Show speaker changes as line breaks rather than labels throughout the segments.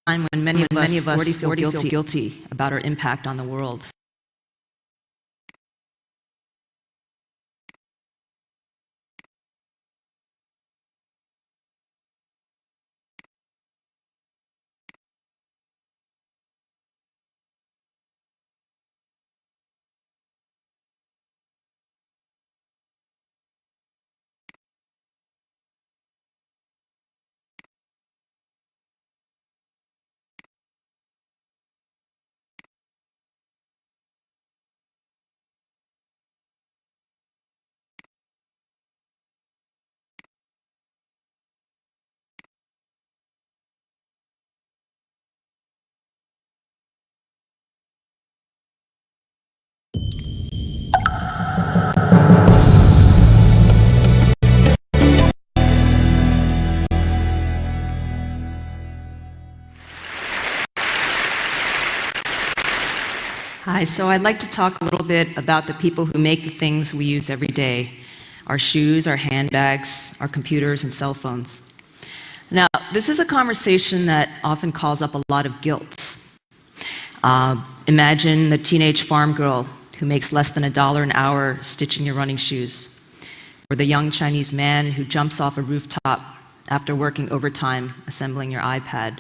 time when many of us already feel guilty about our impact on the world. Hi, so I'd like to talk a little bit about the people who make the things we use every day: our shoes, our handbags, our computers, and cell phones. Now, this is a conversation that often calls up a lot of guilt. Imagine the teenage farm girl who makes less than $1 an hour stitching your running shoes, or the young Chinese man who jumps off a rooftop after working overtime assembling your iPad.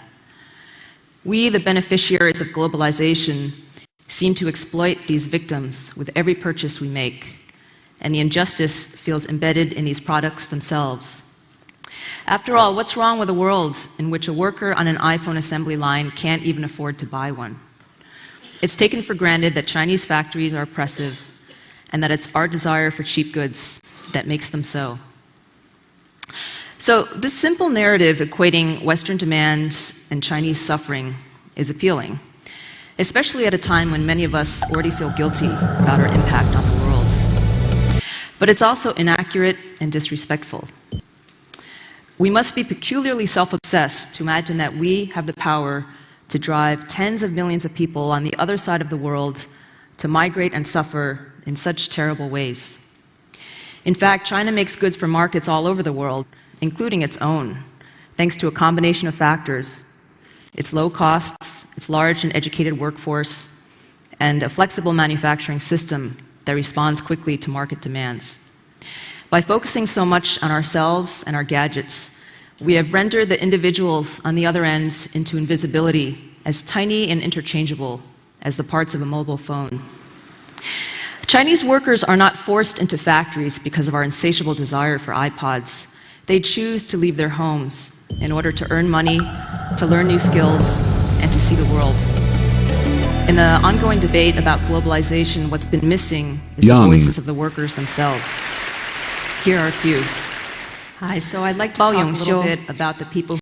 We, the beneficiaries of globalization, seem to exploit these victims with every purchase we make, and the injustice feels embedded in these products themselves. After all, what's wrong with a world in which a worker on an iPhone assembly line can't even afford to buy one? It's taken for granted that Chinese factories are oppressive and that it's our desire for cheap goods that makes them so. So this simple narrative equating Western demand and Chinese suffering is appealing, especially at a time when many of us already feel guilty about our impact on the world. But it's also inaccurate and disrespectful. We must be peculiarly self-obsessed to imagine that we have the power to drive tens of millions of people on the other side of the world to migrate and suffer in such terrible ways. In fact, China makes goods for markets all over the world, including its own, thanks to a combination of factors: its low costs, its large and educated workforce, and a flexible manufacturing system that responds quickly to market demands. By focusing so much on ourselves and our gadgets, we have rendered the individuals on the other end into invisibility, as tiny and interchangeable as the parts of a mobile phone. Chinese workers are not forced into factories because of our insatiable desire for iPods. They choose to leave their homes in order to earn money, to learn new skills, and to see the world. In the ongoing debate about globalization, what's been missing is the voices of the workers themselves. Here are a few. Hi, so I'd like to talk a little bit about the people